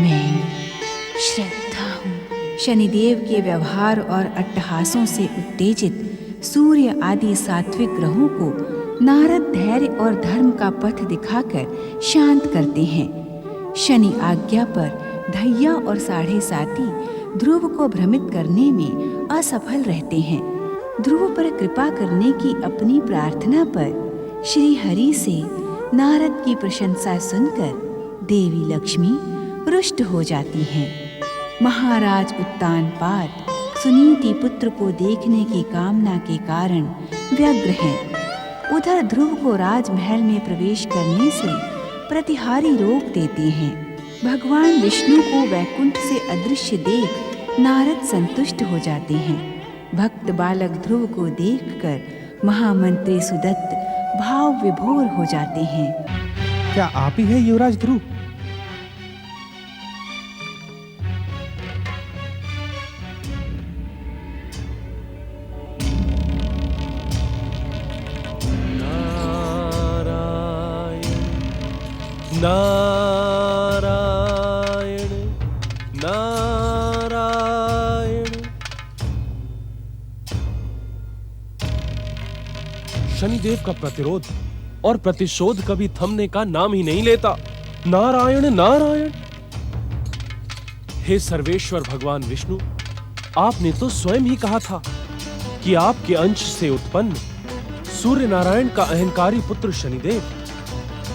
मैं श्रद्धा हूँ। शनिदेव के व्यवहार और अट्टहासों से उत्तेजित सूर्य आदि सात्विक ग्रहों को नारद धैर्य और धर्म का पथ दिखाकर शांत करते हैं। शनि आज्ञा पर धैया और साढ़े साती ध्रुव को भ्रमित करने में असफल रहते हैं। ध्रुव पर कृपा करने की अपनी प्रार्थना पर श्री हरि से नारद की प्रशंसा सुनकर देवी लक्ष्मी रुष्ट हो जाती हैं। महाराज उत्तानपाद सुनीति पुत्र को देखने की कामना के कारण व्यग्र हैं। उधर ध्रुव को राजमहल में प्रवेश करने से प्रतिहारी रोक देते हैं। भगवान विष्णु को वैकुंठ से अदृश्य देख नारद संतुष्ट हो जाते हैं। भक्त बालक ध्रुव को देखकर महामंत्री सुदत्त भाव विभोर हो जाते हैं। क्या आप ही है युवराज ध्रुव? नारायण नारायण। शनिदेव का प्रतिरोध और प्रतिशोध कभी थमने का नाम ही नहीं लेता। नारायण नारायण। हे सर्वेश्वर भगवान विष्णु, आपने तो स्वयं ही कहा था कि आपके अंश से उत्पन्न सूर्य नारायण का अहंकारी पुत्र शनिदेव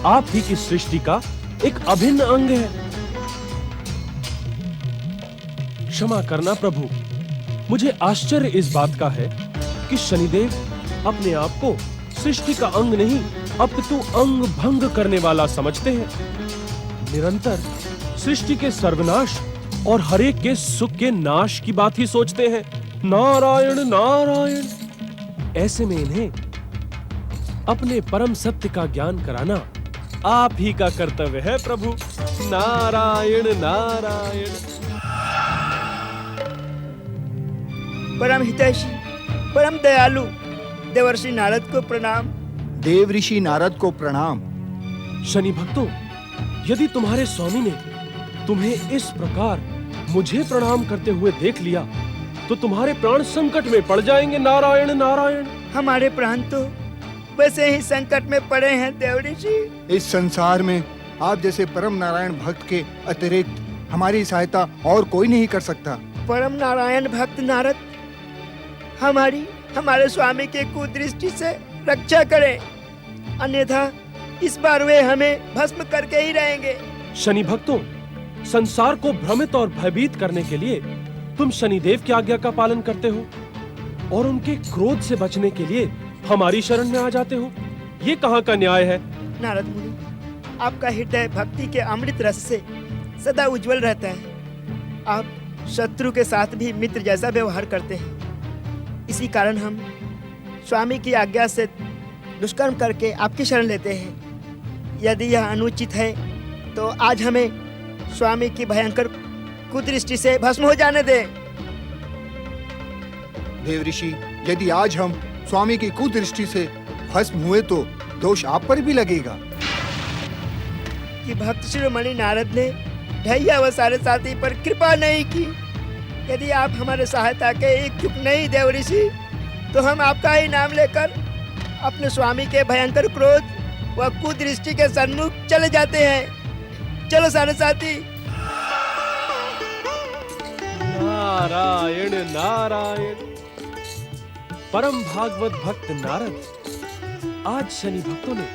आप ही की सृष्टि का एक अभिन्न अंग है। क्षमा करना प्रभु, मुझे आश्चर्य इस बात का है कि शनिदेव अपने आप को सृष्टि का अंग नहीं अपितु अंग भंग करने वाला समझते हैं। निरंतर सृष्टि के सर्वनाश और हरेक के सुख के नाश की बात ही सोचते हैं। नारायण नारायण। ऐसे में इन्हें अपने परम सत्य का ज्ञान कराना आप ही का कर्तव्य है प्रभु। नारायण नारायण। परम हितैषी, परम दयालु देवर्षि नारद को प्रणाम। देव ऋषि नारद को प्रणाम। शनि भक्तों, यदि तुम्हारे स्वामी ने तुम्हें इस प्रकार मुझे प्रणाम करते हुए देख लिया तो तुम्हारे प्राण संकट में पड़ जाएंगे। नारायण नारायण। हमारे प्राण तो वैसे ही संकट में पड़े हैं देव ऋषि। इस संसार में आप जैसे परम नारायण भक्त के अतिरिक्त हमारी सहायता और कोई नहीं कर सकता। परम नारायण भक्त नारद हमारे स्वामी के कुदृष्टि से रक्षा करें, अन्यथा इस बार वे हमें भस्म करके ही रहेंगे। शनि भक्तों, संसार को भ्रमित और भयभीत करने के लिए तुम शनिदेव की आज्ञा का पालन करते हो और उनके क्रोध से बचने के लिए हमारी शरण में आ जाते हो। ये कहाँ का न्याय है? नारद मुनि, आपका हृदय भक्ति के अमृत रस से सदा उज्जवल रहता है। आप शत्रु के साथ भी मित्र जैसा व्यवहार करते हैं। इसी कारण हम स्वामी की आज्ञा से दुष्कर्म करके आपकी शरण लेते हैं। यदि यह अनुचित है तो आज हमें स्वामी की भयंकर कुदृष्टि से भस्म हो जाने दें। देव ऋषि, यदि आज हम स्वामी की कुदृष्टि से भस्म हुए तो दोष आप पर भी लगेगा। कि भक्त शिरोमणि नारद ने ढैया व सारे साथी पर कृपा नहीं की। यदि आप हमारे सहायता के इच्छुक नहीं देव ऋषि, तो हम आपका ही नाम लेकर अपने स्वामी के भयंकर क्रोध व कुदृष्टि के सन्मुख चले जाते हैं। चलो सारे साथी। नारायण नारायण। परम भागवत भक्त नारद, आज शनि भक्तों ने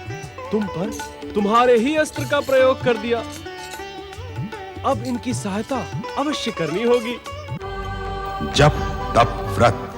तुम पर तुम्हारे ही अस्त्र का प्रयोग कर दिया। अब इनकी सहायता अवश्य करनी होगी। जप तप व्रत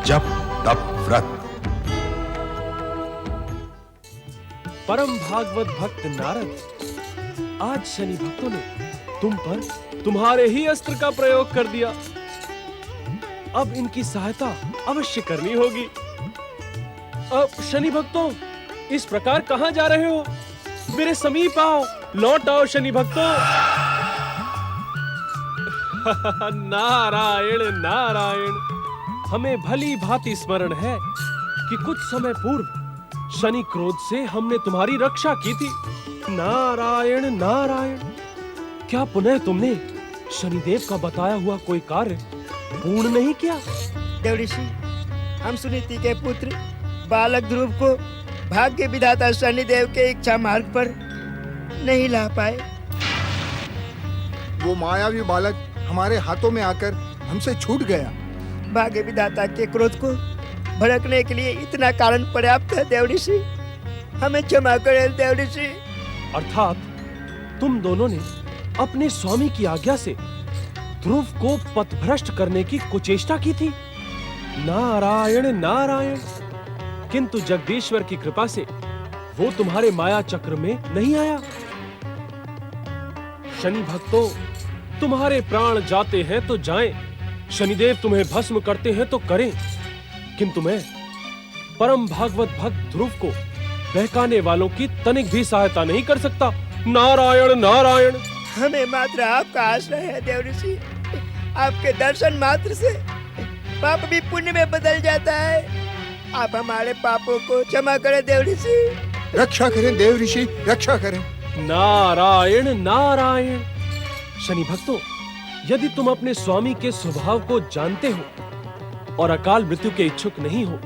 जप तप व्रत। परम भागवत भक्त नारद, आज शनि भक्तों ने तुम पर तुम्हारे ही अस्त्र का प्रयोग कर दिया। अब इनकी सहायता अवश्य करनी होगी। अब शनि भक्तों, इस प्रकार कहां जा रहे हो? मेरे समीप आओ, लौट आओ शनि भक्तों। नारायण नारायण। हमें भली भांति स्मरण है कि कुछ समय पूर्व शनि क्रोध से हमने तुम्हारी रक्षा की थी। नारायण नारायण। क्या पुनः तुमने शनिदेव का बताया हुआ कोई कार्य पूर्ण नहीं किया? देव ऋषि, हम सुनीति के पुत्र बालक ध्रुव को भाग्य विधाता शनिदेव के इच्छा मार्ग पर नहीं ला पाए। वो मायावी बालक हमारे हाथों में आकर हमसे छूट गया। भाग्य विधाता के क्रोध को भड़कने के लिए इतना कारण पर्याप्त है देव ऋषि। हमें क्षमा करें देव ऋषि। अर्थात तुम दोनों ने अपने स्वामी की आज्ञा से ध्रुव को पथभ्रष्ट करने की कुचेष्टा की थी। नारायण नारायण। किंतु जगदीश्वर की कृपा से वो तुम्हारे माया चक्र में नहीं आया। शनि भक्तों, तुम्हारे प्राण जाते हैं तो जाएं, शनिदेव तुम्हें भस्म करते हैं तो करें, किंतु मैं परम भागवत भक्त ध्रुव को बहकाने वालों की तनिक भी सहायता नहीं कर सकता। नारायण नारायण। हमें मात्र आपका आश्रय है देव ऋषि। आपके दर्शन मात्र से पाप भी पुण्य में बदल जाता है। आप हमारे पापों को क्षमा करें देव ऋषि। रक्षा करें देव ऋषि, रक्षा करें। नारायण नारायण। शनि भक्तों, यदि तुम अपने स्वामी के स्वभाव को जानते हो और अकाल मृत्यु के इच्छुक नहीं हो,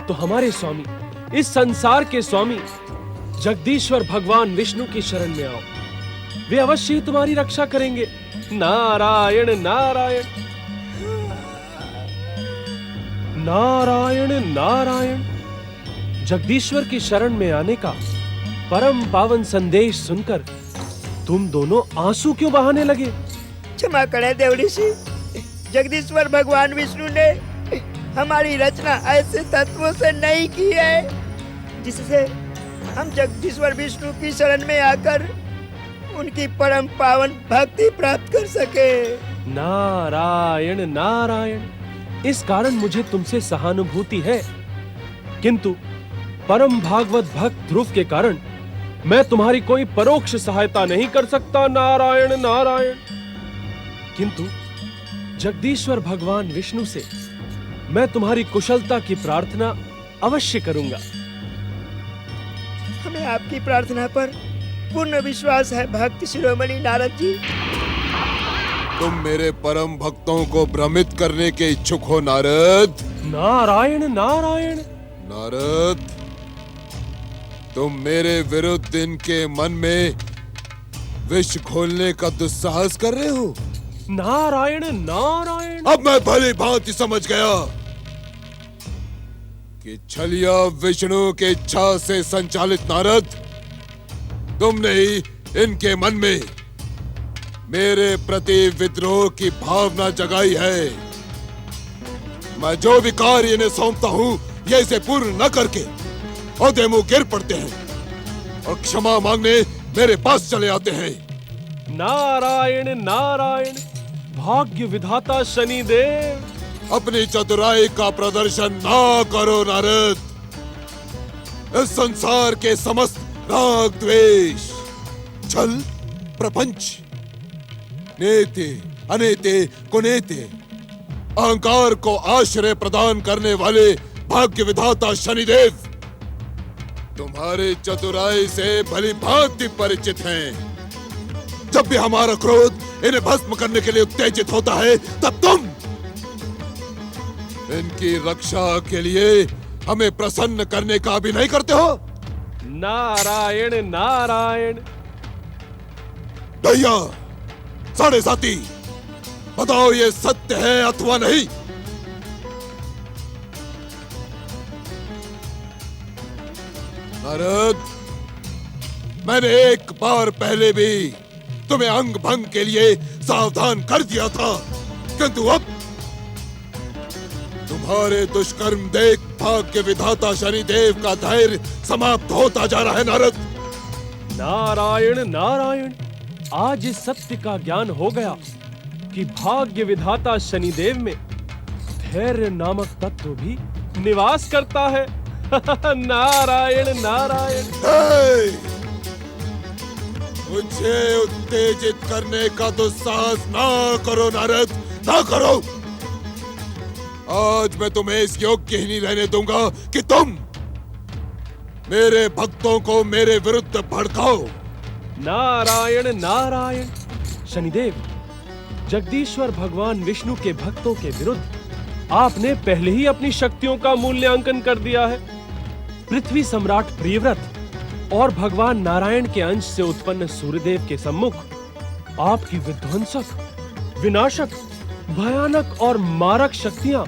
तो हमारे स्वामी, इस संसार के स्वामी जगदीश्वर भगवान विष्णु की शरण में आओ। वे अवश्य ही तुम्हारी रक्षा करेंगे। नारायण नारायण। नारायण नारायण। जगदीश्वर की शरण में आने का परम पावन संदेश सुनकर तुम दोनों आंसू क्यों बहाने लगे? क्षमा करें देव ऋषि। जगदीश्वर भगवान विष्णु ने हमारी रचना ऐसे तत्वों से नहीं की है जिससे हम जगदीश्वर विष्णु की शरण में आकर उनकी परम पावन भक्ति प्राप्त कर सके। नारायण नारायण। इस कारण मुझे तुमसे सहानुभूति है, किंतु परम भागवत भक्त ध्रुव के कारण मैं तुम्हारी कोई परोक्ष सहायता नहीं कर सकता। नारायण नारायण। किंतु जगदीश्वर भगवान विष्णु से मैं तुम्हारी कुशलता की प्रार्थना अवश्य करूंगा। हमें आपकी प्रार्थना पर पूर्ण विश्वास है भक्त शिरोमणि नारद जी। तुम मेरे परम भक्तों को भ्रमित करने के इच्छुक हो नारद। नारायण नारायण। नारद, तुम मेरे विरुद्ध इनके मन में विष घोलने का दुस्साहस कर रहे हो। नारायण नारायण। अब मैं भली भांति समझ गया कि छलिया विष्णु की इच्छा से संचालित नारद, तुमने ही इनके मन में मेरे प्रति विद्रोह की भावना जगाई है। मैं जो भी कार्य इन्हें सौंपता हूँ, ये इसे पूर्ण न करके औदे मुंह गिर पड़ते हैं और क्षमा मांगने मेरे पास चले आते हैं। नारायण नारायण। भाग्य विधाता शनिदेव, अपनी चतुराई का प्रदर्शन ना करो नारद। इस संसार के समस्त राग द्वेष, छल प्रपंच, नेते अनेते कुनेते, अहंकार को आश्रय प्रदान करने वाले भाग्य विधाता शनिदेव तुम्हारे चतुराई से भली भांति परिचित हैं। जब भी हमारा क्रोध इन्हें भस्म करने के लिए उत्तेजित होता है, तब तुम इनकी रक्षा के लिए हमें प्रसन्न करने का भी नहीं करते हो। नारायण नारायण। भैया साढ़े साथी, बताओ ये सत्य है अथवा नहीं। नारद, मैंने एक बार पहले भी तुम्हें अंग भंग के लिए सावधान कर दिया था, किंतु अब तुम्हारे दुष्कर्म देख भाग्य विधाता शनिदेव का धैर्य समाप्त होता जा रहा है नारद। नारायण नारायण, आज इस सत्य का ज्ञान हो गया कि भाग्य विधाता शनिदेव में धैर्य नामक तत्व भी निवास करता है। नारायण नारायण। मुझे उत्तेजित करने का दुस्साहस ना करो नारद, ना करो। आज मैं तुम्हें इस योग्य ही नहीं रहने दूंगा कि तुम मेरे भक्तों को मेरे विरुद्ध भड़काओ। नारायण नारायण। शनिदेव, जगदीश्वर भगवान विष्णु के भक्तों के विरुद्ध आपने पहले ही अपनी शक्तियों का मूल्यांकन कर दिया है। पृथ्वी सम्राट प्रियव्रत और भगवान नारायण के अंश से उत्पन्न सूर्यदेव के सम्मुख आपकी विध्वंसक, विनाशक, भयानक और मारक शक्तियां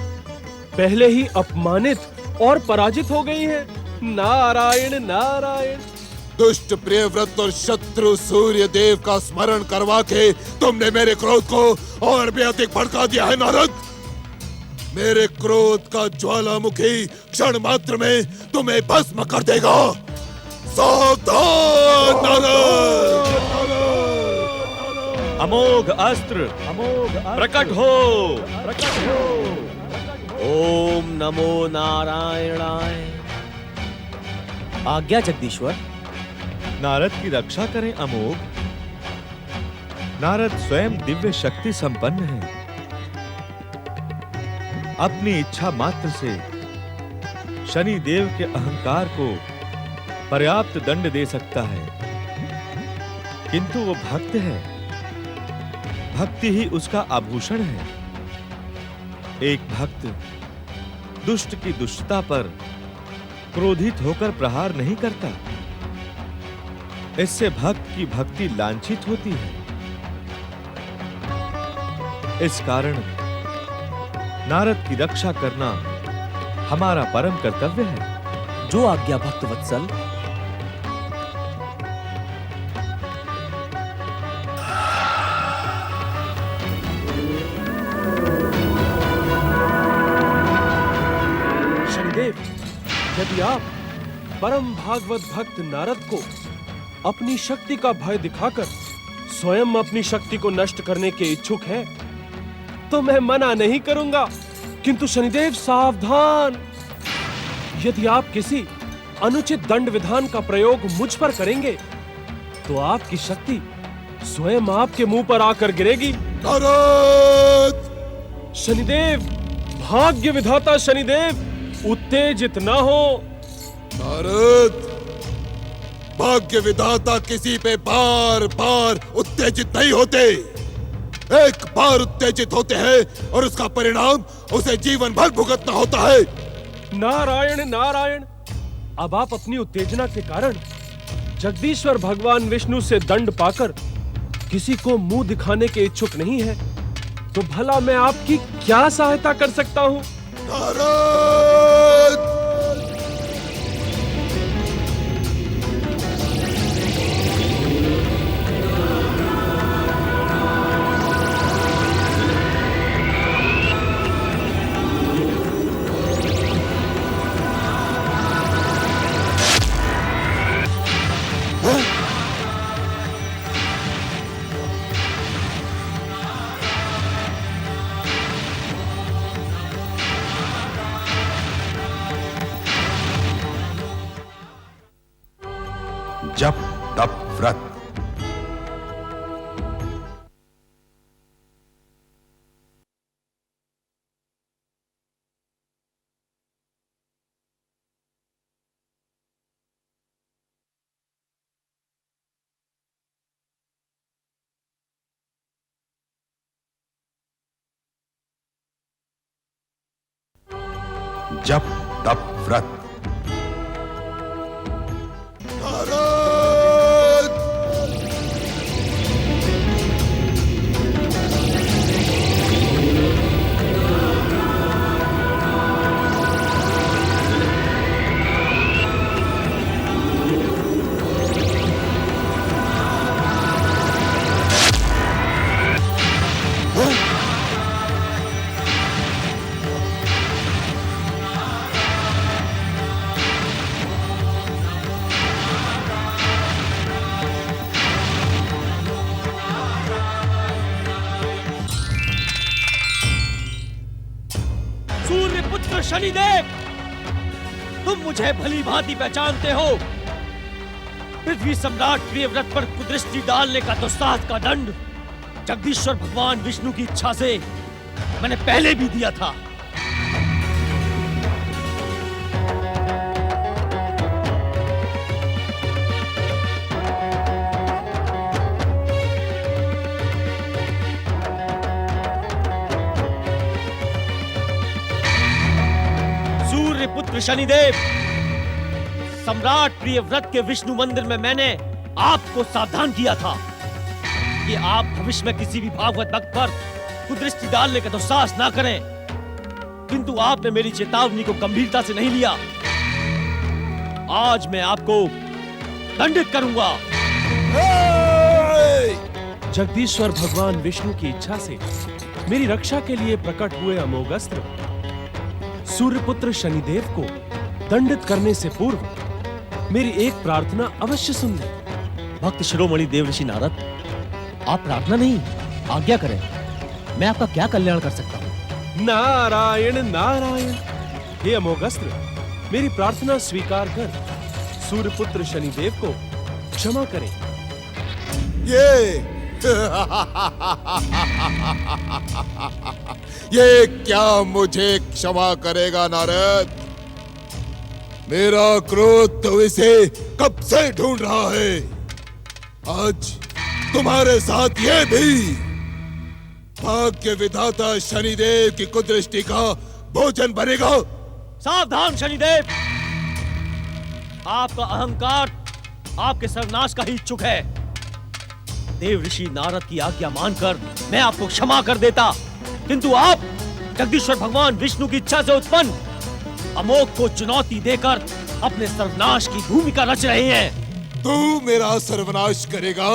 पहले ही अपमानित और पराजित हो गई हैं। नारायण नारायण। दुष्ट प्रियव्रत और शत्रु सूर्य देव का स्मरण करवा के तुमने मेरे क्रोध को और भी अधिक भड़का दिया है नारद। मेरे क्रोध का ज्वालामुखी क्षण मात्र में तुम्हें भस्म कर देगा। सावधान नारद। अमोघ अस्त्र प्रकट हो। ओम नमो नारायणाय। आज्ञा जगदीश्वर। नारद की रक्षा करें अमोघ। नारद स्वयं दिव्य शक्ति संपन्न है, अपनी इच्छा मात्र से शनि देव के अहंकार को पर्याप्त दंड दे सकता है, किंतु वो भक्त है, भक्ति ही उसका आभूषण है। एक भक्त दुष्ट की दुष्टता पर क्रोधित होकर प्रहार नहीं करता, इससे भक्त की भक्ति लांछित होती है। इस कारण नारद की रक्षा करना हमारा परम कर्तव्य है। जो आज्ञा भक्त वत्सल। शनिदेव, यदि आप परम भागवत भक्त नारद को अपनी शक्ति का भय दिखाकर स्वयं अपनी शक्ति को नष्ट करने के इच्छुक हैं, तो मैं मना नहीं करूंगा। किंतु शनिदेव सावधान, यदि आप किसी अनुचित दंड विधान का प्रयोग मुझ पर करेंगे तो आपकी शक्ति स्वयं आपके मुंह पर आकर गिरेगी। नारद! शनिदेव, भाग्य विधाता शनिदेव, उत्तेजित ना हो। नारद, भाग्य विधाता किसी पे बार बार उत्तेजित नहीं होते, एक बार उत्तेजित होते हैं और उसका परिणाम उसे जीवन भर भुगतना होता है। नारायण नारायण। अब आप अपनी उत्तेजना के कारण जगदीश्वर भगवान विष्णु से दंड पाकर किसी को मुंह दिखाने के इच्छुक नहीं है, तो भला मैं आपकी क्या सहायता कर सकता हूं? नारद! जप तप व्रत। जप तप व्रत। शनिदेव, तुम मुझे भली भांति पहचानते हो। पृथ्वी सम्राट प्रियव्रत पर कुदृष्टि डालने का दुस्साहस का दंड जगदीश्वर भगवान विष्णु की इच्छा से मैंने पहले भी दिया था। पुत्र शनिदेव, सम्राट प्रियव्रत के विष्णु मंदिर में मैंने आपको सावधान किया था कि आप भविष्य में किसी भी भागवत भक्त पर कुदृष्टि डालने का दुस्साहस ना करें, किंतु आपने मेरी चेतावनी को गंभीरता से नहीं लिया। आज मैं आपको दंडित करूंगा। जगदीश्वर भगवान विष्णु की इच्छा से मेरी रक्षा के लिए प्रकट हुए अमोघ अस्त्र सूर्यपुत्र शनिदेव को दंडित करने से पूर्व मेरी एक प्रार्थना अवश्य सुन ले। भक्त शिरोमणि देव ऋषि नारद, आप प्रार्थना नहीं, आज्ञा करें। मैं आपका क्या कल्याण कर सकता हूँ? नारायण नारायण। हे अमोघ अस्त्र, मेरी प्रार्थना स्वीकार कर सूर्यपुत्र शनिदेव को क्षमा करें। ये क्या मुझे क्षमा करेगा नारद? मेरा क्रोध तो इसे कब से ढूंढ रहा है। आज तुम्हारे साथ ये भी भाग्य विधाता शनिदेव की कुदृष्टि का भोजन बनेगा। सावधान शनिदेव, आपका अहंकार आपके सर्वनाश का ही इच्छुक है। देव ऋषि नारद की आज्ञा मानकर मैं आपको क्षमा कर देता, किंतु आप जगदीश्वर भगवान विष्णु की इच्छा से उत्पन्न अमोघ को चुनौती देकर अपने सर्वनाश की भूमिका रच रहे हैं। तू मेरा सर्वनाश करेगा?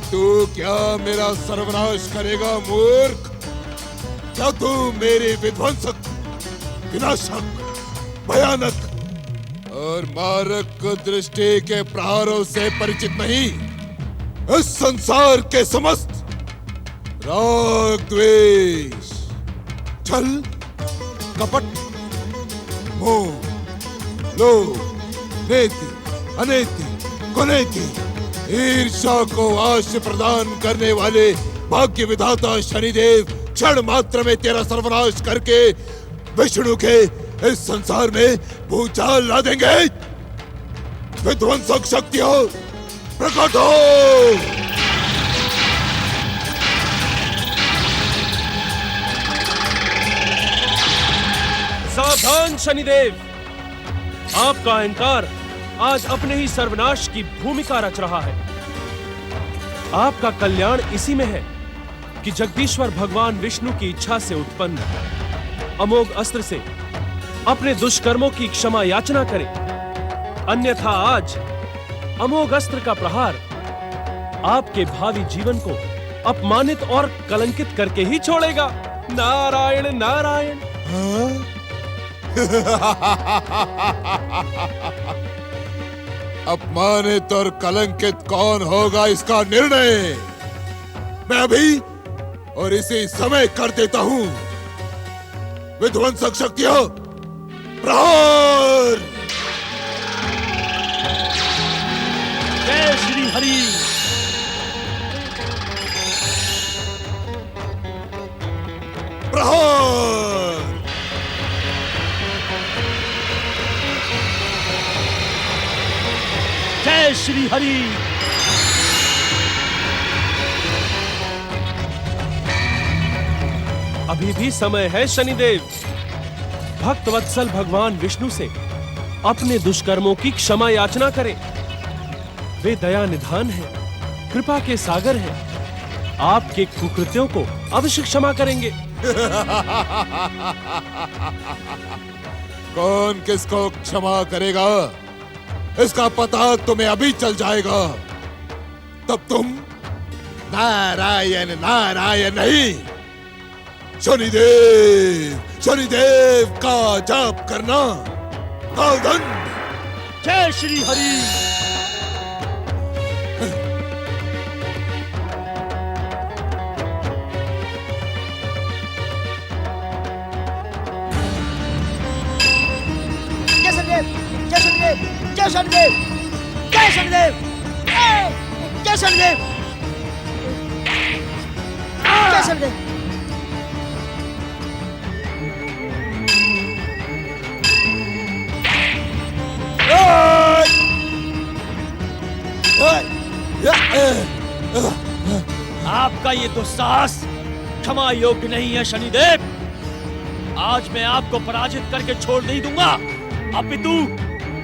तू क्या मेरा सर्वनाश करेगा मूर्ख? क्या तू मेरी विध्वंसक, विनाशक, भयानक और मारक दृष्टि के प्रहारों से परिचित नहीं? इस संसार के समस्त राग, द्वेष, छल, कपट, मोह, लोभ, नेति, अनेति, कुनेति, ईर्ष्या को आश्रय प्रदान करने वाले भाग्य विधाता शनिदेव क्षण मात्र में तेरा सर्वनाश करके विष्णु के इस संसार में भूचाल ला देंगे। विध्वंसक शक्तियों प्रकट हो। सावधान शनिदेव, आपका अहंकार आज अपने ही सर्वनाश की भूमिका रच रहा है। आपका कल्याण इसी में है कि जगदीश्वर भगवान विष्णु की इच्छा से उत्पन्न अमोघ अस्त्र से अपने दुष्कर्मों की क्षमा याचना करें, अन्यथा आज अमोघ अस्त्र का प्रहार आपके भावी जीवन को अपमानित और कलंकित करके ही छोड़ेगा। नारायण नारायण। अपमानित और कलंकित कौन होगा, इसका निर्णय मैं अभी और इसी समय कर देता हूं। विध्वंसक शक्तियों प्रहार। जय श्री हरि। प्रहार। जय श्री हरि। अभी भी समय है शनिदेव। भक्त वत्सल भगवान विष्णु से अपने दुष्कर्मों की क्षमा याचना करें। वे दया निधान हैं, कृपा के सागर हैं। आपके कुकृत्यों को अवश्य क्षमा करेंगे। कौन किसको क्षमा करेगा, इसका पता तुम्हें अभी चल जाएगा। तब तुम नारायण नारायण नहीं, शनिदेव शनिदेव का जाप करना। कालदंड। जय श्री हरि। शनिदेव, जय शनिदेव, जय शनिदेव, जय शनिदेव, जय शनिदेव। आपका ये दुस्साहस क्षमा योग्य नहीं है शनिदेव। आज मैं आपको पराजित करके छोड़ नहीं दूंगा, अपितु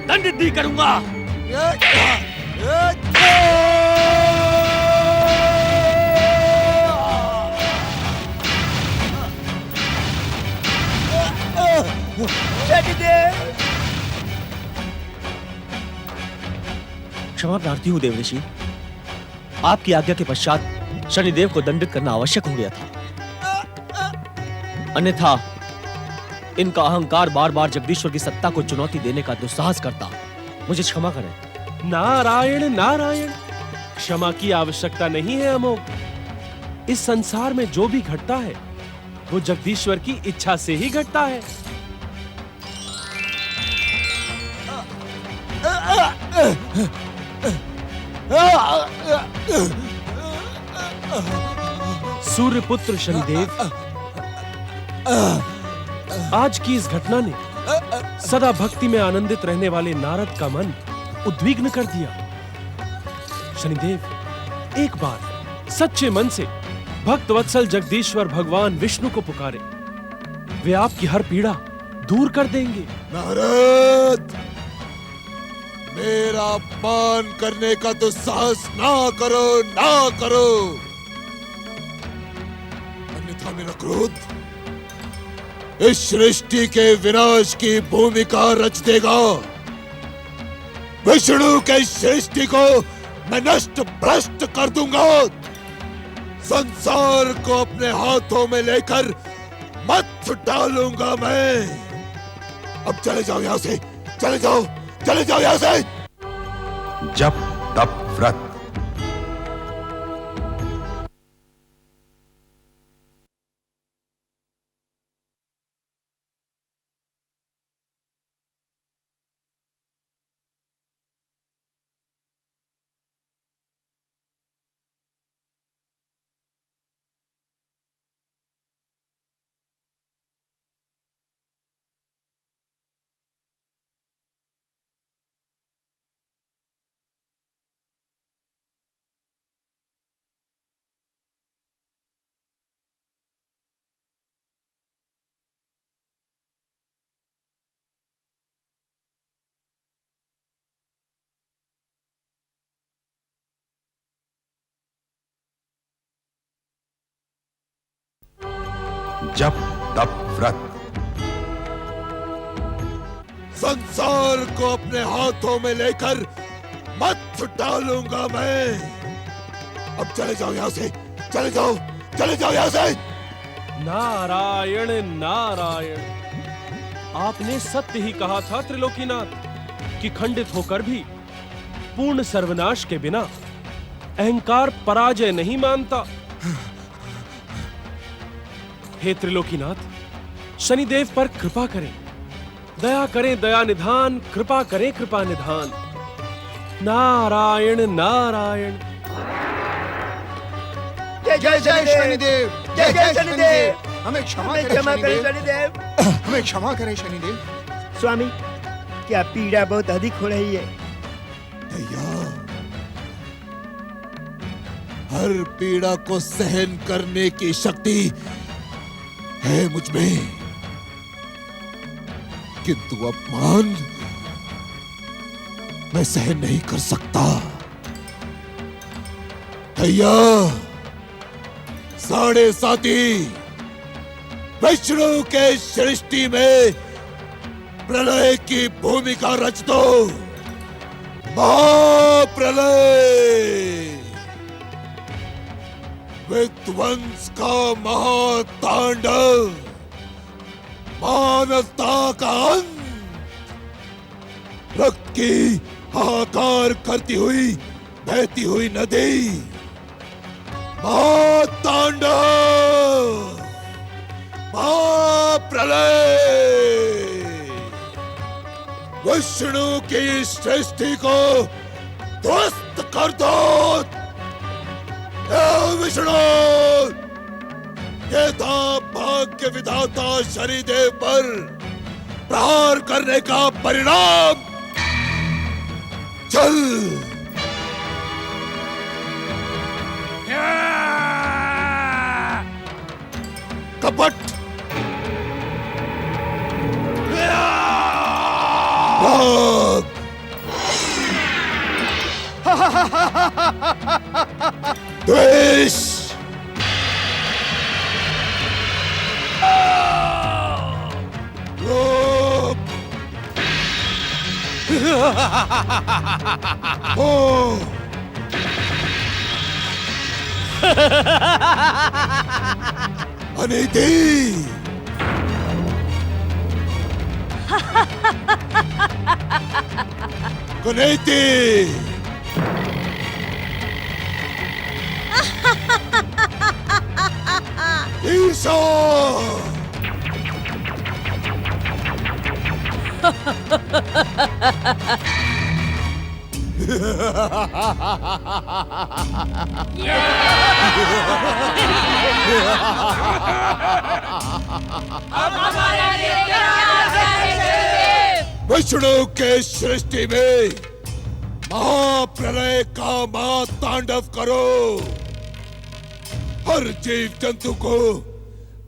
दंडित भी करूंगा। क्षमा प्रार्थी हूं देवऋषि। आपकी आज्ञा के पश्चात शनिदेव को दंडित करना आवश्यक हो गया था, अन्यथा इनका अहंकार बार बार जगदीश्वर की सत्ता को चुनौती देने का दुस्साहस करता। मुझे क्षमा करें। नारायण नारायण, क्षमा की आवश्यकता नहीं है अमोघ। इस संसार में जो भी घटता है वो जगदीश्वर की इच्छा से ही घटता है। सूर्यपुत्र शनिदेव, आज की इस घटना ने सदा भक्ति में आनंदित रहने वाले नारद का मन उद्विग्न कर दिया। शनिदेव, एक बार सच्चे मन से भक्त वत्सल जगदीश्वर भगवान विष्णु को पुकारे, वे आपकी हर पीड़ा दूर कर देंगे। नारद, मेरा अपमान करने का दुस्साहस ना करो, ना करो, अन्यथा मेरा क्रोध इस सृष्टि के विनाश की भूमिका रच देगा। विष्णु के सृष्टि को मैं नष्ट भ्रष्ट कर दूंगा। संसार को अपने हाथों में लेकर मत डालूंगा मैं। अब चले जाओ यहां से, चले जाओ, चले जाओ यहां से। जप तप व्रत। जप तप व्रत। संसार को अपने हाथों में लेकर मत डालूंगा मैं। अब चले जाओ यहां से, चले जाओ, चले जाओ यहां से। नारायण नारायण, आपने सत्य ही कहा था त्रिलोकीनाथ कि खंडित होकर भी पूर्ण सर्वनाश के बिना अहंकार पराजय नहीं मानता। हे त्रिलोकीनाथ, शनिदेव पर कृपा करें, दया करें दया निधान, कृपा करें कृपा निधान। नारायण नारायण। जय जय जय शनिदेव, जय जय शनिदेव। हमें क्षमा हमें करें क्षमा करें शनिदेव, शनिदेव। हमें क्षमा करें शनिदेव। स्वामी, क्या पीड़ा बहुत अधिक हो रही है? भैया, हर पीड़ा को सहन करने की शक्ति है मुझ में, किंतु अपमान मैं सहन नहीं कर सकता। भैया, 7.5 विष्णु के सृष्टि में प्रलय की भूमिका रच दो। महाप्रलय, विध्वंस का महातांडव, मानवता का अंत, रक्त की हाहाकार करती हुई बहती हुई नदी, महातांडव, महाप्रलय। विष्णु की सृष्टि को ध्वस्त कर दो। हे विष्णु, ये था भाग्य विधाता शनिदेव पर प्रहार करने का परिणाम। चल। कपट, भाग। द्वेष, लोभ, मोह, अनिति, कुनीति, ईशा, विष्णु के सृष्टि में महाप्रलय का महातांडव करो। हर जीव जंतु को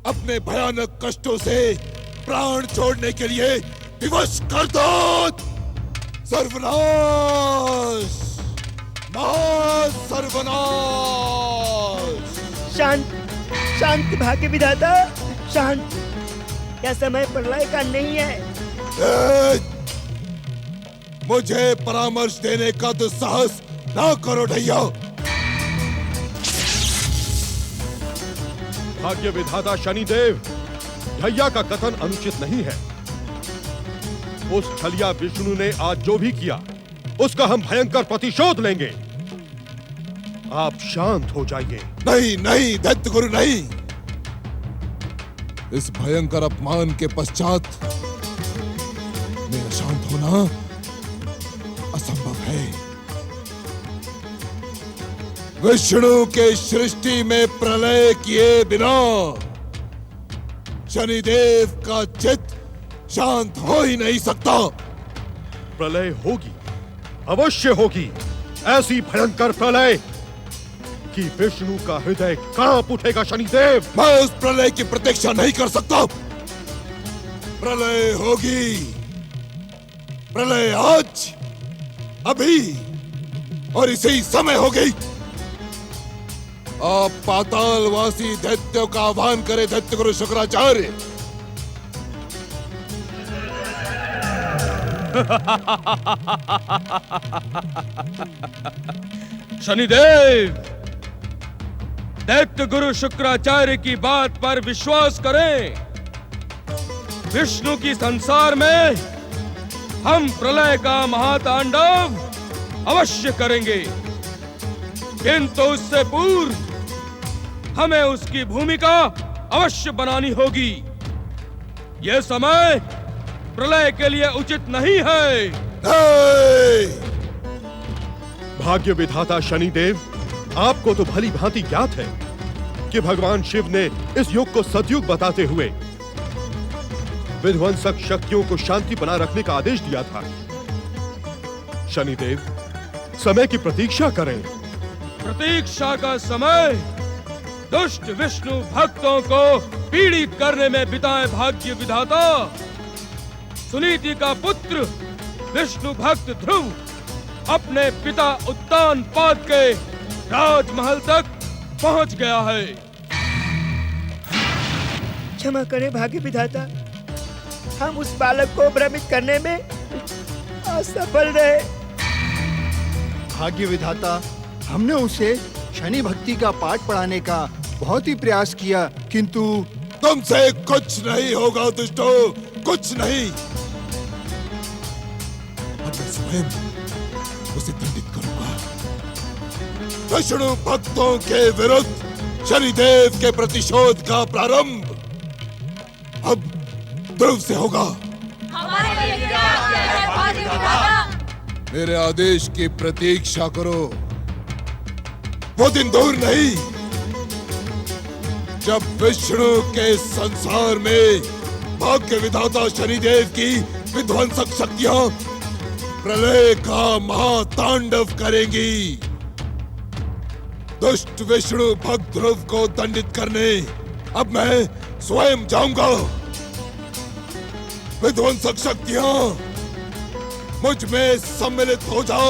अपने भयानक कष्टों से प्राण छोड़ने के लिए विवश कर दो। सर्वनाश, महासर्वनाश। शांत, शांत भाग्य विधाता, शांत। यह समय प्रलय का नहीं है। मुझे परामर्श देने का दुस्साहस ना करो ढैया। भाग्य विधाता शनिदेव, ढैया का कथन अनुचित नहीं है। उस छलिया विष्णु ने आज जो भी किया उसका हम भयंकर प्रतिशोध लेंगे। आप शांत हो जाइए। नहीं नहीं दैत्य गुरु, नहीं। इस भयंकर अपमान के पश्चात मेरा शांत होना असंभव है। विष्णु के सृष्टि में प्रलय किए बिना शनिदेव का चित्त शांत हो ही नहीं सकता। प्रलय होगी, अवश्य होगी। ऐसी भयंकर प्रलय कि विष्णु का हृदय कांप उठेगा। शनिदेव, मैं उस प्रलय की प्रतीक्षा नहीं कर सकता। प्रलय होगी। प्रलय आज, अभी और इसी समय होगी। आप पातालवासी दैत्यों का आह्वान करें दैत्य गुरु शुक्राचार्य। शनिदेव, दैत्य गुरु शुक्राचार्य की बात पर विश्वास करें। विष्णु की संसार में हम प्रलय का महातांडव अवश्य करेंगे, किंतु उससे पूर्व हमें उसकी भूमिका अवश्य बनानी होगी। यह समय प्रलय के लिए उचित नहीं है। भाग्य विधाता शनिदेव, आपको तो भली भांति ज्ञात है कि भगवान शिव ने इस युग को सतयुग बताते हुए विध्वंसक शक्तियों को शांति बनाए रखने का आदेश दिया था। शनिदेव, समय की प्रतीक्षा करें। प्रतीक्षा का समय दुष्ट विष्णु भक्तों को पीड़ित करने में बिताए भाग्य विधाता। सुनीति का पुत्र विष्णु भक्त ध्रुव अपने पिता उत्तानपाद के राजमहल तक पहुंच गया है। क्षमा करें भाग्य विधाता, हम उस बालक को भ्रमित करने में असफल रहे। भाग्य विधाता, हमने उसे शनि भक्ति का पाठ पढ़ाने का बहुत ही प्रयास किया, किंतु तुमसे कुछ नहीं होगा दुष्टो, कुछ नहीं। अब मैं स्वयं उसे दंडित करूंगा। विष्णु भक्तों के विरुद्ध शनिदेव के प्रतिशोध का प्रारंभ अब ध्रुव से होगा। हमारे लिए क्या है मेरे आदेश की प्रतीक्षा करो। वो दिन दूर नहीं जब विष्णु के संसार में भाग्य विधाता शनिदेव की विध्वंसक शक्तियां प्रलय का महातांडव करेंगी। दुष्ट विष्णु भक्त ध्रुव को दंडित करने अब मैं स्वयं जाऊंगा। विध्वंसक शक्तियां मुझ में सम्मिलित हो जाओ।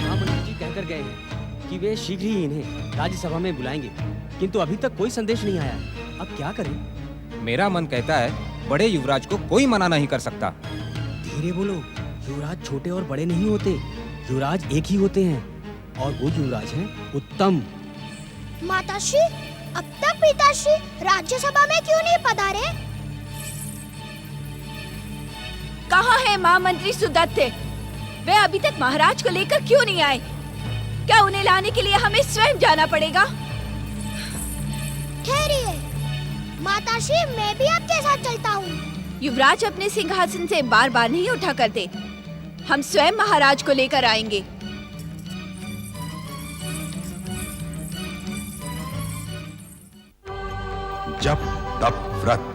महामंत्री जी कहकर गए हैं कि वे शीघ्र ही इन्हें राज्यसभा में बुलाएंगे, किंतु अभी तक कोई संदेश नहीं आया। अब क्या करें? मेरा मन कहता है बड़े युवराज को कोई मना नहीं कर सकता। धीरे बोलो, युवराज छोटे और बड़े नहीं होते, युवराज एक ही होते हैं, और वो युवराज हैं उत्तम। माताश्री, अब तक पिताश्री राज्यसभा में क्यों नहीं पधारे? कहाँ है महामंत्री सुदत्ते? वे अभी तक महाराज को लेकर क्यों नहीं आए? क्या उन्हें लाने के लिए हमें स्वयं जाना पड़ेगा? ठहरिए माताश्री, मैं भी आपके साथ चलता हूँ। युवराज अपने सिंहासन से बार बार नहीं उठा करते। हम स्वयं महाराज को लेकर आएंगे। जप तप व्रत।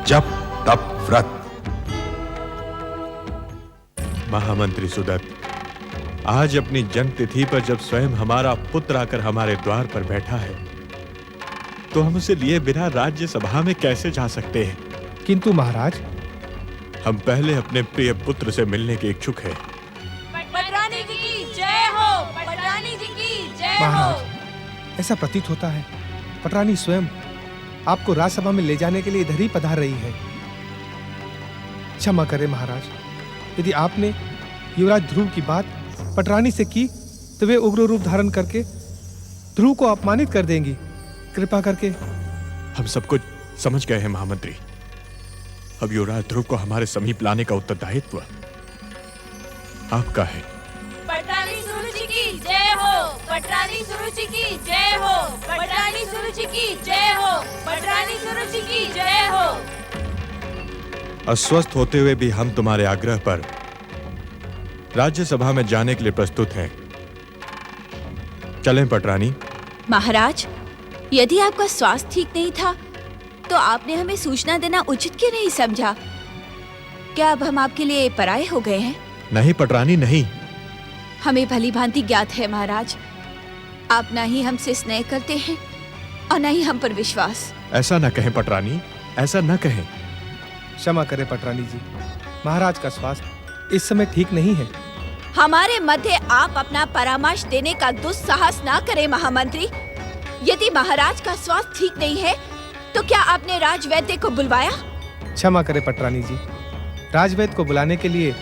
जप तप व्रत। महामंत्री सुदत्त, आज अपनी जन्म तिथि पर जब स्वयं हमारा पुत्र आकर हमारे द्वार पर बैठा है, तो हम उसे लिए बिना राज्यसभा में कैसे जा सकते हैं? किंतु महाराज, हम पहले अपने प्रिय पुत्र से मिलने के इच्छुक हैं। पटरानी जी की जय हो, पटरानी जी की जय हो। महाराज, ऐसा प्रतीत होता है पटरानी स्वयं आपको राज्यसभा में ले जाने के लिए इधर ही पधार रही है। क्षमा करें महाराज, यदि आपने युवराज ध्रुव की बात पटरानी से की तो वे उग्र रूप धारण करके ध्रुव को अपमानित कर देंगी। कृपा करके। हम सब कुछ समझ गए हैं महामंत्री। अब युवराज ध्रुव को हमारे समीप लाने का उत्तरदायित्व आपका है। पटरानी सुरुचि की जय हो, पटरानी सुरुचि की जय हो, पटरानी सुरुचि की जय हो, पटरानी सुरुचि की जय हो। अस्वस्थ होते हुए भी हम तुम्हारे आग्रह पर राज्यसभा में जाने के लिए प्रस्तुत हैं। चलें पटरानी। महाराज, यदि आपका स्वास्थ्य ठीक नहीं था तो आपने हमें सूचना देना उचित क्यों नहीं समझा? क्या अब हम आपके लिए पराये हो गए हैं? नहीं पटरानी, नहीं। हमें भली भांति ज्ञात है महाराज, आप न ही हमसे स्नेह करते हैं और न ही हम पर विश्वास। ऐसा न कहें पटरानी, ऐसा न कहें। क्षमा करें पटरानी जी, महाराज का स्वास्थ्य इस समय ठीक नहीं है। हमारे मध्य आप अपना परामर्श देने का दुस्साहस ना करें महामंत्री। यदि महाराज का स्वास्थ्य ठीक नहीं है तो क्या आपने राजवैद्य को बुलवाया? क्षमा करें पटरानी जी, राजवैद्य को बुलाने के लिए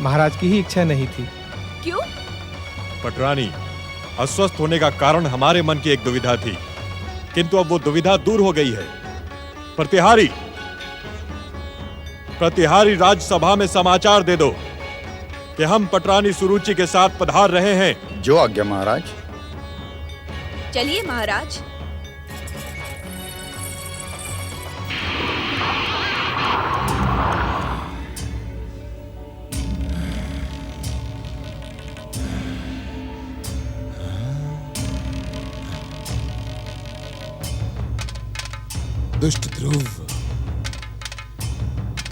महाराज की ही इच्छा नहीं थी। क्यों? पटरानी, अस्वस्थ होने का कारण हमारे मन की एक दुविधा थी, किंतु अब वो दुविधा दूर हो गई है। प्रतिहारी राज्यसभा में समाचार दे दो कि हम पटरानी सुरुचि के साथ पधार रहे हैं। जो आज्ञा महाराज। चलिए महाराज। दुष्ट ध्रुव,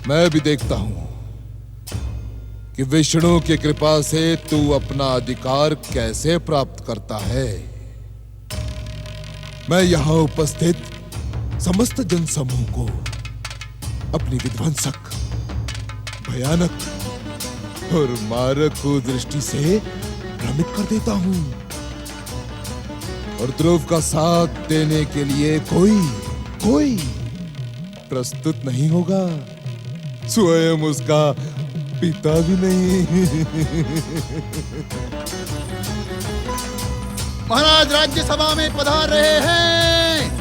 मैं भी देखता हूं कि विष्णु की कृपा से तू अपना अधिकार कैसे प्राप्त करता है। मैं यहां उपस्थित समस्त जनसमूह को अपनी विध्वंसक, भयानक और मारक कुदृष्टि से भ्रमित कर देता हूं, और ध्रुव का साथ देने के लिए कोई प्रस्तुत नहीं होगा, स्वयं उसका पिता भी नहीं। महाराज राज्यसभा में पधार रहे हैं।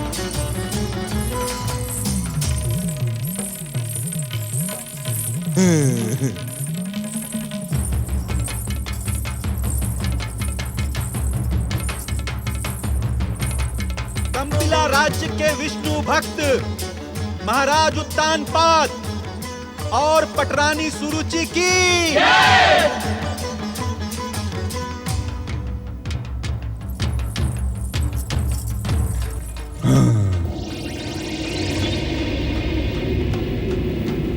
कंपिला राज्य के विष्णु भक्त महाराज उत्तानपाद और पटरानी सुरुचि की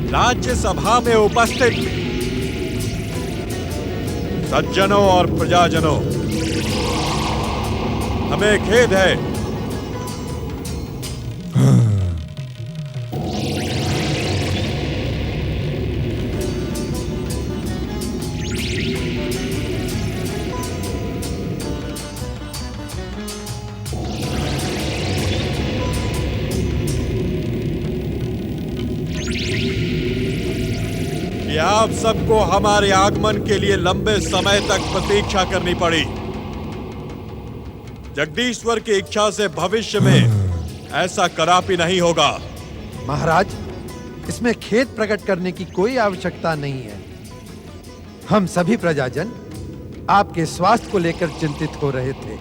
राज्यसभा में उपस्थित सज्जनों और प्रजाजनों, हमें खेद है कि आप सबको हमारे आगमन के लिए लंबे समय तक प्रतीक्षा करनी पड़ी। जगदीश्वर की इच्छा से भविष्य में ऐसा कदापि नहीं होगा। महाराज, इसमें खेद प्रकट करने की कोई आवश्यकता नहीं है। हम सभी प्रजाजन आपके स्वास्थ्य को लेकर चिंतित हो रहे थे।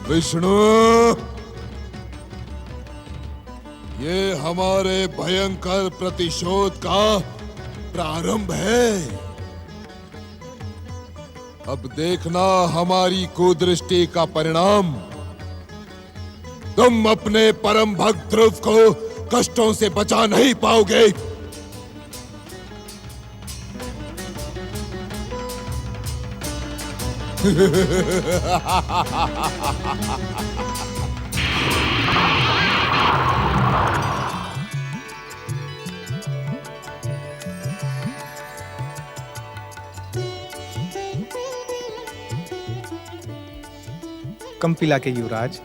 विष्णु, ये हमारे भयंकर प्रतिशोध का प्रारंभ है। अब देखना हमारी कुदृष्टि का परिणाम। तुम अपने परम भक्त ध्रुव को कष्टों से बचा नहीं पाओगे। कंपिला के युवराज,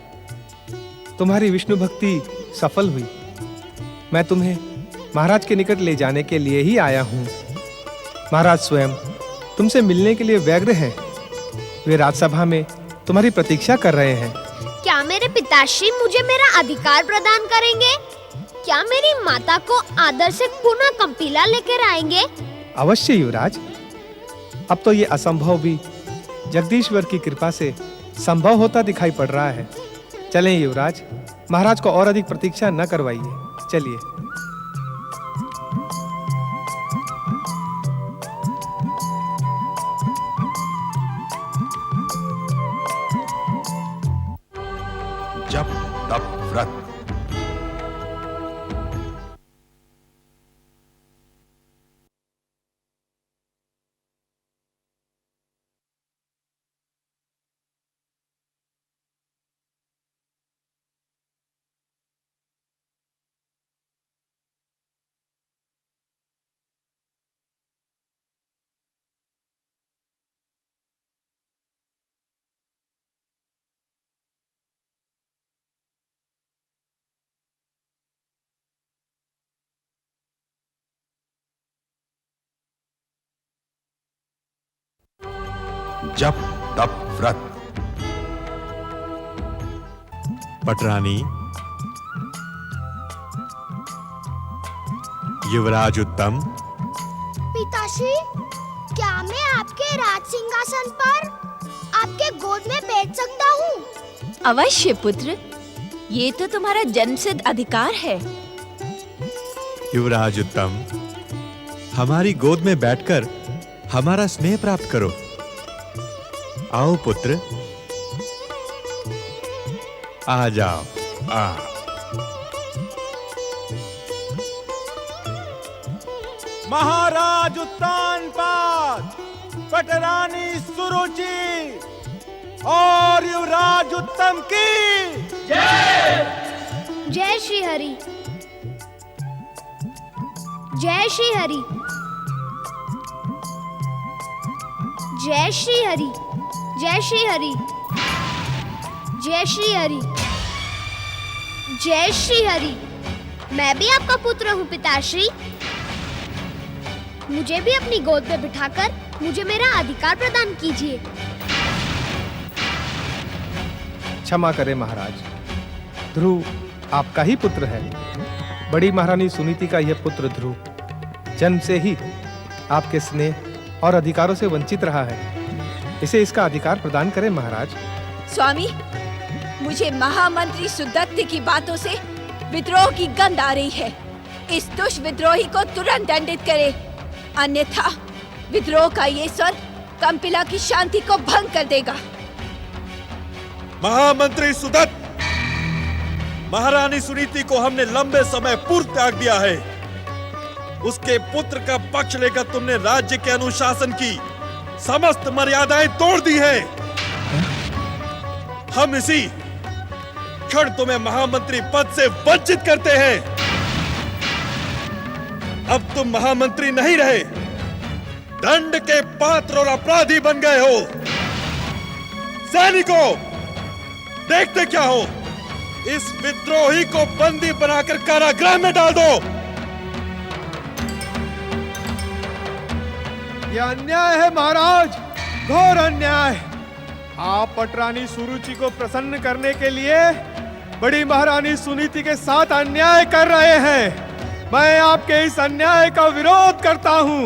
तुम्हारी विष्णु भक्ति सफल हुई। मैं तुम्हें महाराज के निकट ले जाने के लिए ही आया हूं। महाराज स्वयं तुमसे मिलने के लिए व्यग्र हैं। वे राजसभा में तुम्हारी प्रतीक्षा कर रहे हैं। क्या मेरे पिताश्री मुझे मेरा अधिकार प्रदान करेंगे? क्या मेरी माता को आदर से पुनः कंपिला लेकर आएंगे? अवश्य युवराज। अब तो ये असंभव भी जगदीश्वर की कृपा से संभव होता दिखाई पड़ रहा है। चलें युवराज, महाराज को और अधिक प्रतीक्षा न करवाइए। चलिए। जप तप व्रत। जप तप व्रत। पटरानी, युवराज उत्तम। पिताश्री, क्या मैं आपके राज सिंहासन पर आपके गोद में बैठ सकता हूँ? अवश्य पुत्र, ये तो तुम्हारा जन्मसिद्ध अधिकार है। युवराज उत्तम, हमारी गोद में बैठकर हमारा स्नेह प्राप्त करो। आओ पुत्र, आ जाओ। महाराज उत्तानपाद, पटरानी सुरुचि और युवराज उत्तम की जय। जय श्री हरि, जय श्री हरि, जय श्री हरि, जय श्री हरि, जय श्री हरि, जय श्री हरि। मैं भी आपका पुत्र हूँ पिताश्री। मुझे भी अपनी गोद में बिठाकर मुझे मेरा अधिकार प्रदान कीजिए। क्षमा करें महाराज, ध्रुव आपका ही पुत्र है। बड़ी महारानी सुनीति का यह पुत्र ध्रुव जन्म से ही आपके स्नेह और अधिकारों से वंचित रहा है। इसे इसका अधिकार प्रदान करें महाराज। स्वामी, मुझे महामंत्री सुदत्त की बातों से विद्रोह की गंध आ रही है। इस दुष्ट विद्रोही को तुरंत दंडित करें, अन्यथा विद्रोह का ये स्वर कंपिला की शांति को भंग कर देगा। महामंत्री सुदत्त, महारानी सुनीति को हमने लंबे समय पूर्व त्याग दिया है। उसके पुत्र का पक्ष लेकर तुमने राज्य के अनुशासन की समस्त मर्यादाएं तोड़ दी हैं। हम इसी क्षण तुम्हें महामंत्री पद से वंचित करते हैं। अब तुम महामंत्री नहीं रहे, दंड के पात्र और अपराधी बन गए हो। सैनिकों, देखते क्या हो, इस विद्रोही को बंदी बनाकर कारागृह में डाल दो। यह अन्याय है महाराज, घोर अन्याय। आप पटरानी सुरुचि को प्रसन्न करने के लिए बड़ी महारानी सुनीति के साथ अन्याय कर रहे हैं। मैं आपके इस अन्याय का विरोध करता हूँ।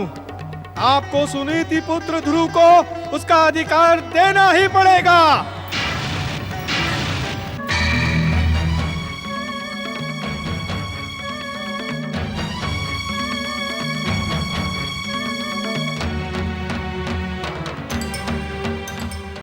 आपको सुनीति पुत्र ध्रुव को उसका अधिकार देना ही पड़ेगा।